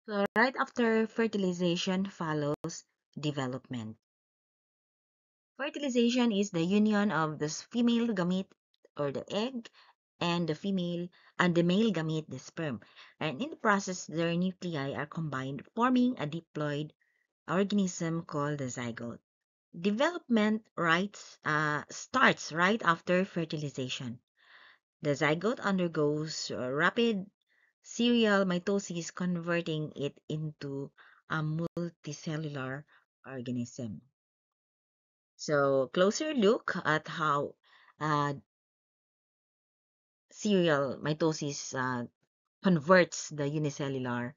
So right after fertilization follows development. Fertilization is the union of the female gamete or the egg and the male gamete, the sperm. And in the process, their nuclei are combined, forming a diploid organism called the zygote. Development starts right after fertilization. The zygote undergoes rapid serial mitosis, converting it into a multicellular organism. So, closer look at how uh, serial mitosis converts the unicellular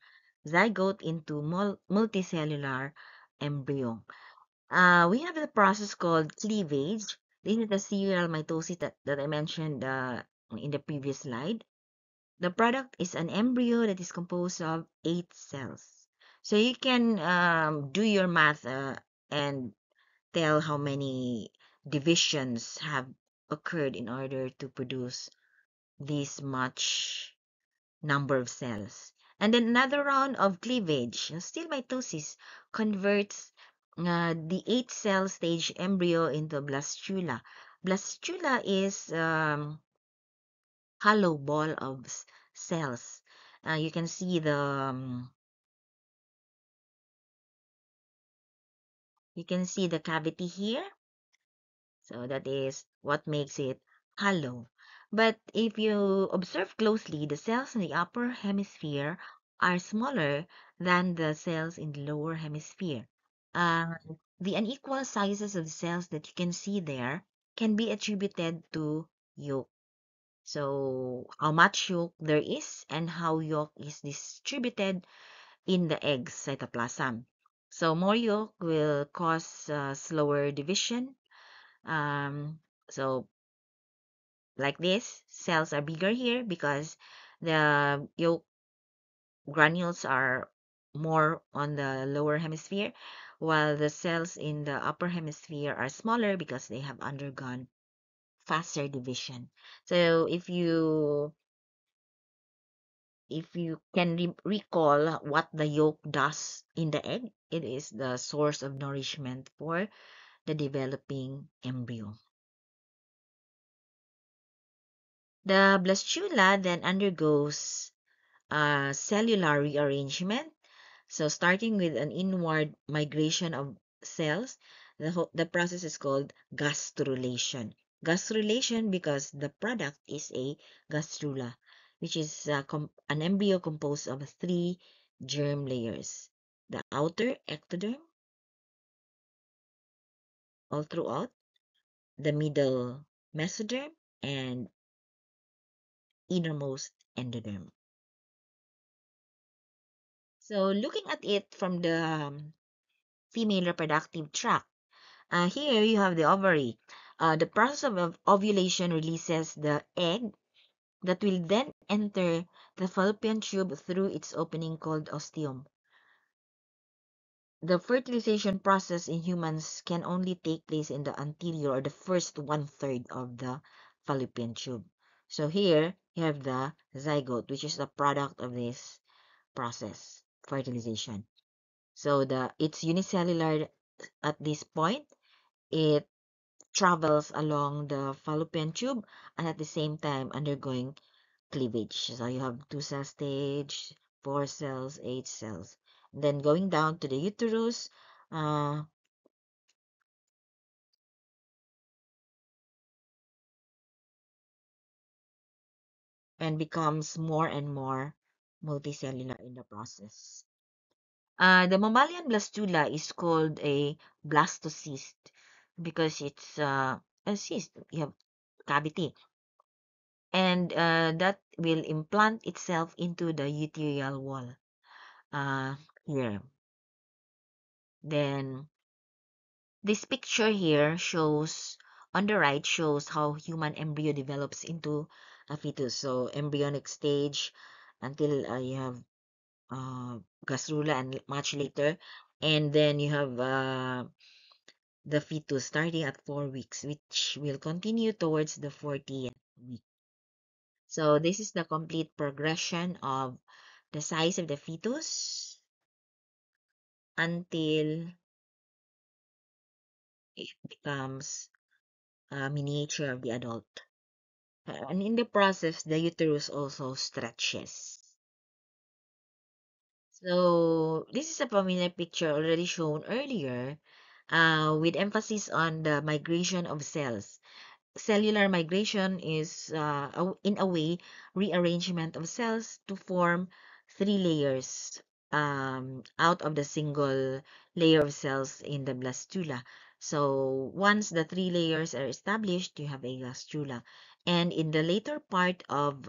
zygote into multicellular embryo. We have the process called cleavage. This is the serial mitosis that I mentioned in the previous slide. The product is an embryo that is composed of 8 cells. So you can do your math and tell how many divisions have occurred in order to produce this much number of cells. And then another round of cleavage, still mitosis, converts the 8 cell stage embryo into blastula. Blastula is hollow ball of cells. You can see the cavity here. So that is what makes it hollow. But if you observe closely, the cells in the upper hemisphere are smaller than the cells in the lower hemisphere. Uh, the unequal sizes of the cells that you can see there can be attributed to yolk. So how much yolk there is and how yolk is distributed in the egg's cytoplasm. So more yolk will cause slower division. So like this, cells are bigger here because the yolk granules are more on the lower hemisphere, while the cells in the upper hemisphere are smaller because they have undergone faster division. So if you can recall what the yolk does in the egg, it is the source of nourishment for the developing embryo. The blastula then undergoes cellular rearrangement. So starting with an inward migration of cells, the process is called gastrulation. Gastrulation because the product is a gastrula, which is an embryo composed of 3 germ layers. The outer ectoderm, all throughout, the middle mesoderm, and innermost endoderm. So looking at it from the female reproductive tract, here you have the ovary. The process of ovulation releases the egg that will then enter the fallopian tube through its opening called ostium. The fertilization process in humans can only take place in the anterior or the first 1/3 of the fallopian tube. So here you have the zygote, which is the product of this process, fertilization. So it's unicellular at this point. It travels along the fallopian tube and at the same time undergoing cleavage. So you have 2 cell stage, 4 cells, 8 cells. And then going down to the uterus, uh, and becomes more and more multicellular in the process. The mammalian blastula is called a blastocyst because it's a cyst. You have cavity. And that will implant itself into the uterine wall uh, here. Then this picture here shows, on the right, shows how human embryo develops into a fetus. So embryonic stage until you have gastrula and much later. And then you have the fetus starting at 4 weeks, which will continue towards the 40th week. So this is the complete progression of the size of the fetus until it becomes a miniature of the adult. And in the process, the uterus also stretches. So this is a familiar picture already shown earlier, with emphasis on the migration of cells. Cellular migration is, in a way, rearrangement of cells to form three layers, out of the single layer of cells in the blastula. So once the three layers are established, you have a blastula. And in the later part of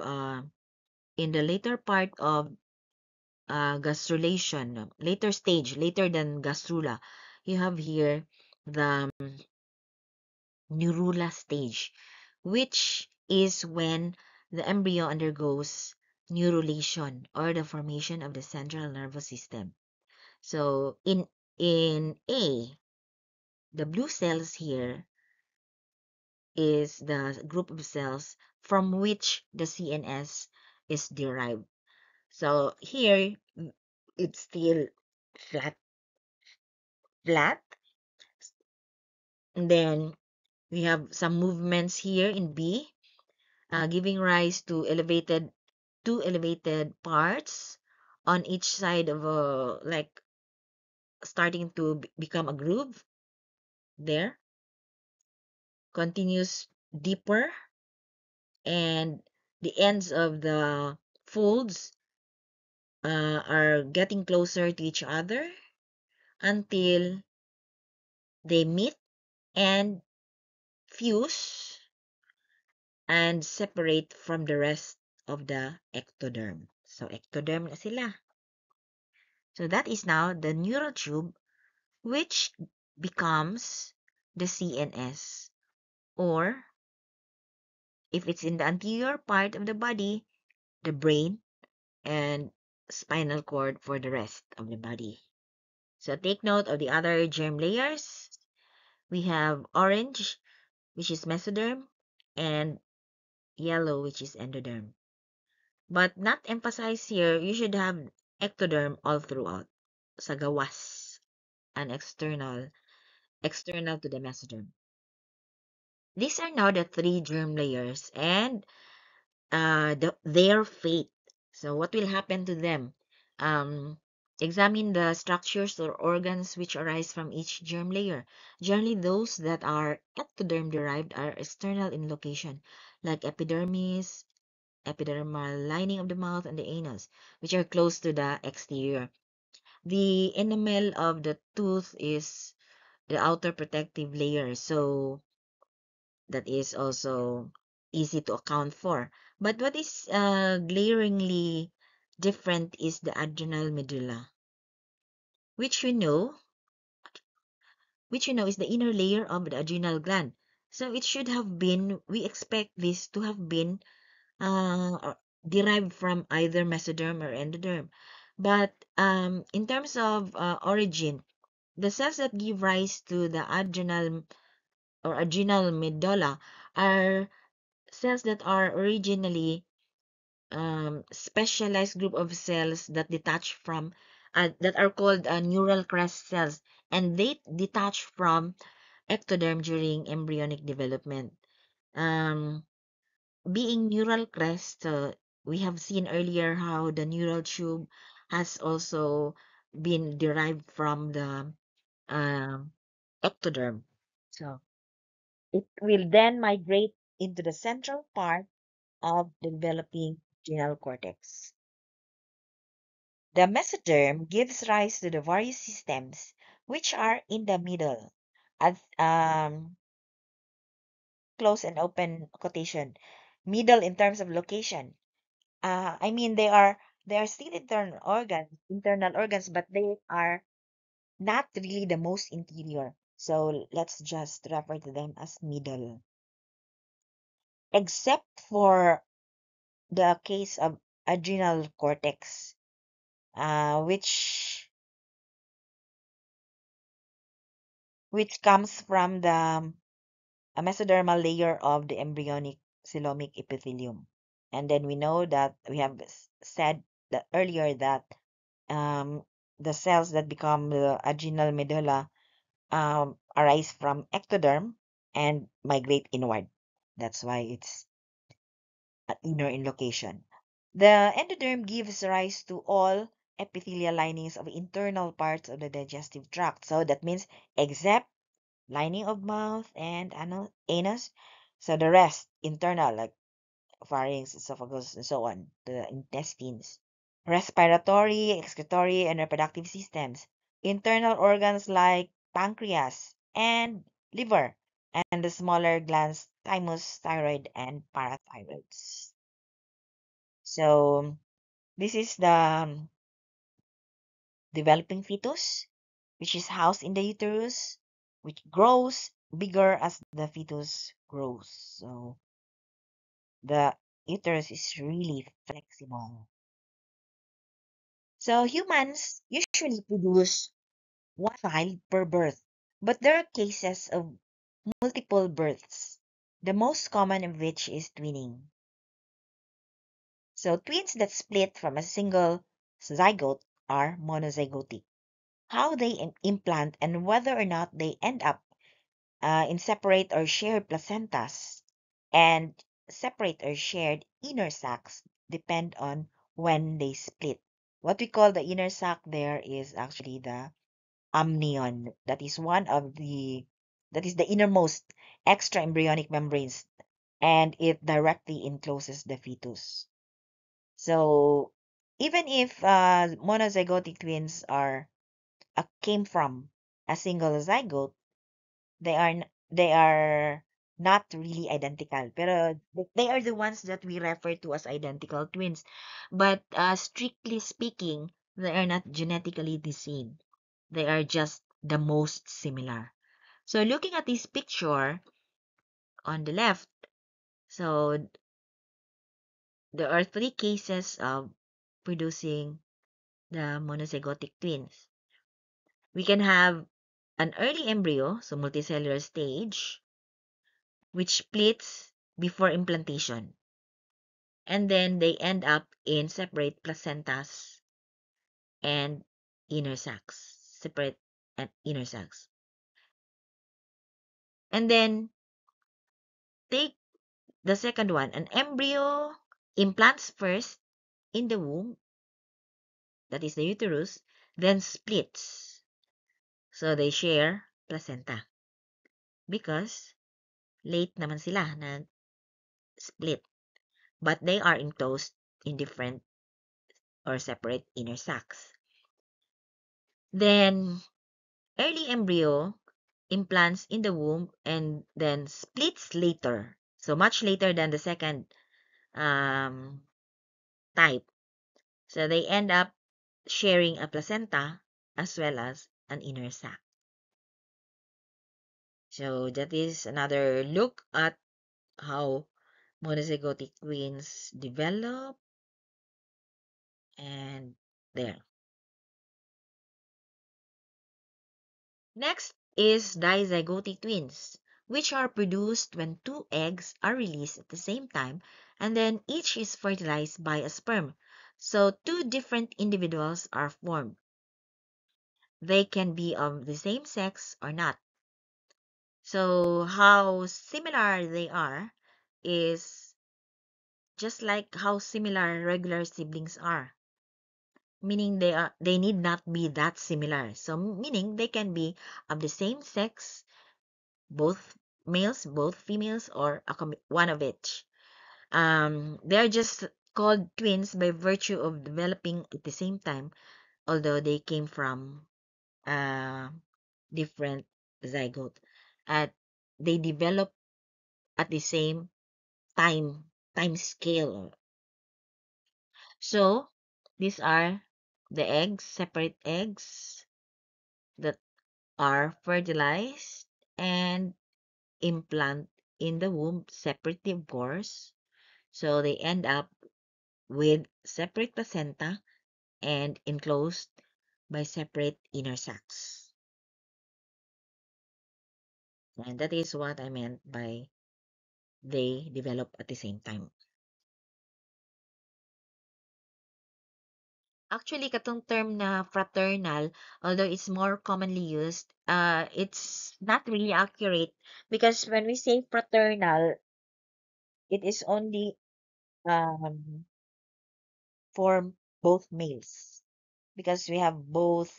gastrulation, later stage, later than gastrula, you have here the neurula stage, which is when the embryo undergoes neurulation or the formation of the central nervous system. So in A, the blue cells here is the group of cells from which the CNS is derived. So here it's still flat, flat. And then we have some movements here in B, giving rise to two elevated parts on each side of a, like, starting to become a groove there, continues deeper, and the ends of the folds are getting closer to each other until they meet and fuse and separate from the rest of the ectoderm. So ectoderm na sila. So that is now the neural tube, which becomes the CNS, or if it's in the anterior part of the body, the brain and spinal cord for the rest of the body. So take note of the other germ layers. We have orange, which is mesoderm, and yellow, which is endoderm. But not emphasized here, you should have ectoderm all throughout. Sa gawas, and external to the mesoderm. These are now the three germ layers and their fate. So what will happen to them? Um, Examine the structures or organs which arise from each germ layer. Generally, those that are ectoderm derived are external in location, like epidermis, epidermal lining of the mouth, and the anus, which are close to the exterior. The enamel of the tooth is the outer protective layer, so that is also easy to account for. But what is glaringly different is the adrenal medulla, which is the inner layer of the adrenal gland. So it should have been, we expect this to have been derived from either mesoderm or endoderm. But in terms of origin, the cells that give rise to the adrenal medulla are cells that are originally specialized group of cells that detach from that are called neural crest cells, and they detach from ectoderm during embryonic development. Um, Being neural crest, we have seen earlier how the neural tube has also been derived from the um, ectoderm. So it will then migrate into the central part of the developing adrenal cortex. The mesoderm gives rise to the various systems which are in the middle, as close and open quotation, middle in terms of location. I mean they are still internal organs, but they are not really the most interior. So let's just refer to them as middle. Except for the case of adrenal cortex, which comes from the mesodermal layer of the embryonic coelomic epithelium. And then we know that we have said that earlier that um, the cells that become the aginal medulla arise from ectoderm and migrate inward. That's why it's inner in location. The endoderm gives rise to all epithelial linings of internal parts of the digestive tract. So that means except lining of mouth and anus. So the rest internal like pharynx, esophagus, and so on, the intestines. Respiratory, excretory, and reproductive systems. Internal organs like pancreas and liver, and the smaller glands, thymus, thyroid, and parathyroids. So this is the developing fetus, which is housed in the uterus, which grows bigger as the fetus grows. So the uterus is really flexible. So humans usually produce one child per birth, but there are cases of multiple births, the most common of which is twinning. So twins that split from a single zygote are monozygotic. How they implant and whether or not they end up in separate or shared placentas and separate or shared inner sacs depend on when they split. What we call the inner sac there is actually the amnion. That is the innermost extra embryonic membranes, and it directly encloses the fetus. So even if monozygotic twins came from a single zygote, they are not really identical. Pero they are the ones that we refer to as identical twins. But strictly speaking, they are not genetically the same. They are just the most similar. So looking at this picture on the left, so there are three cases of producing the monozygotic twins. We can have an early embryo, so multicellular stage, which splits before implantation. And then they end up in separate placentas and inner sacs, separate and inner sacs. And then take the second one, an embryo implants first in the womb, that is the uterus, then splits. So they share placenta because late naman sila na split, but they are enclosed in different or separate inner sacs. Then early embryo implants in the womb and then splits later. So much later than the second um, type. So they end up sharing a placenta as well as an inner sac. So that is another look at how monozygotic twins develop, and there. Next is dizygotic twins, which are produced when two eggs are released at the same time and then each is fertilized by a sperm. So two different individuals are formed. They can be of the same sex or not. So how similar they are is just like how similar regular siblings are. Meaning they need not be that similar. So meaning they can be of the same sex, both males, both females, or one of each. They're just called twins by virtue of developing at the same time, although they came from uh, different zygote. At they develop at the same time scale. So these are the eggs, separate eggs that are fertilized and implant in the womb separately, of course. So they end up with separate placenta and enclosed by separate inner sacs. And that is what I meant by they develop at the same time. Actually, katong term na fraternal, although it's more commonly used, it's not really accurate because when we say fraternal, it is only um, for both males because we have both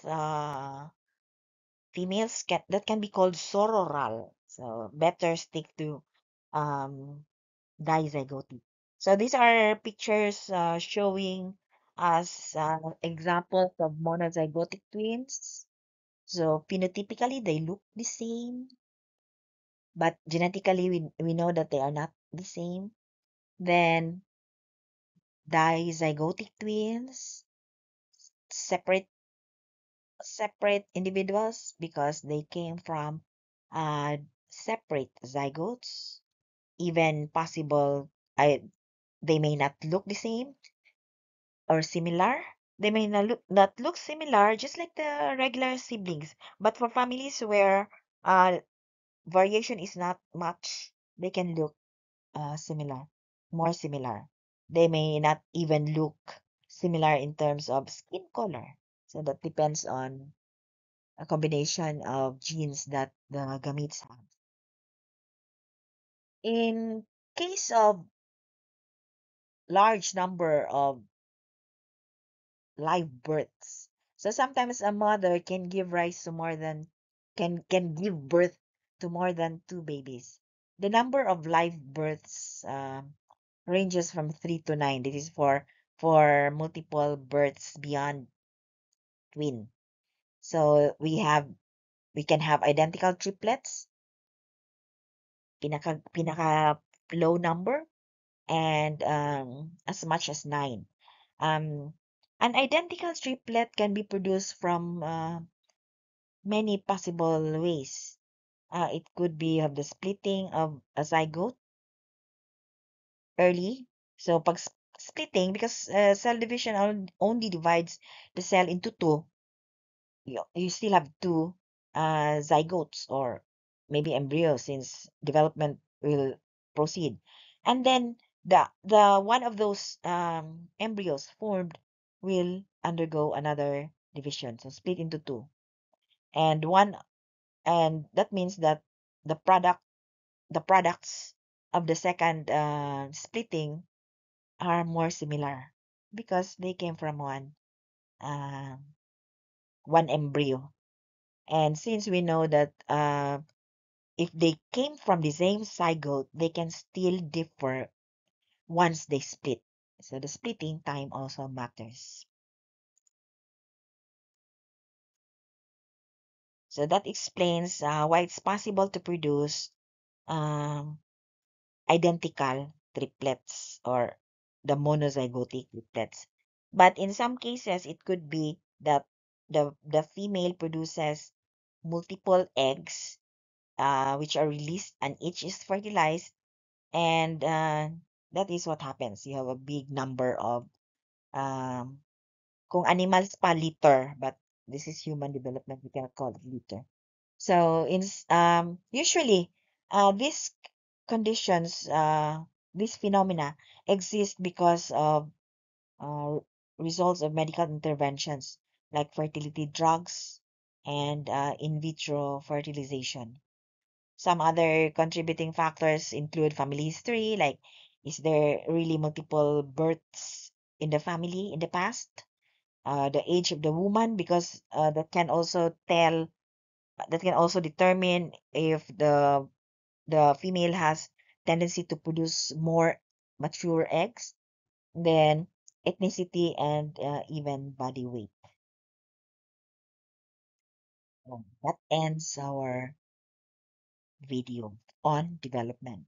females that can be called sororal. So better stick to um, dizygote. So these are pictures showing us examples of monozygotic twins. So phenotypically, they look the same, but genetically, we know that they are not the same. Then dizygotic twins, separate individuals because they came from uh, separate zygotes. Even possible, they may not look the same or similar. They may not look similar, just like the regular siblings. But for families where variation is not much, they can look similar, more similar. They may not even look similar in terms of skin color. So that depends on a combination of genes that the gametes have. In case of large number of live births, so sometimes a mother can give rise to more than can give birth to more than two babies. The number of live births ranges from 3 to 9. This is for multiple births beyond twin. So we can have identical triplets, pinaka low number, and as much as 9. Um, an identical triplet can be produced from many possible ways. It could be of the splitting of a zygote early. So pag splitting, because cell division only divides the cell into two, you still have two zygotes or maybe embryos since development will proceed. And then the one of those embryos formed will undergo another division, so split into two. And one and that means that the products of the second splitting are more similar because they came from um one embryo. And since we know that if they came from the same zygote, they can still differ once they split. So the splitting time also matters. So that explains why it's possible to produce um, identical triplets or the monozygotic triplets. But in some cases, it could be that the female produces multiple eggs, which are released, and each is fertilized, and that is what happens. You have a big number of um, kung animals pa litter, but this is human development. We cannot call it litter. So usually these conditions, these phenomena exist because of uh, results of medical interventions like fertility drugs and in vitro fertilization. Some other contributing factors include family history, like is there really multiple births in the family in the past? The age of the woman, because that can also determine if the female has tendency to produce more mature eggs. Then ethnicity and even body weight. That ends our video on development.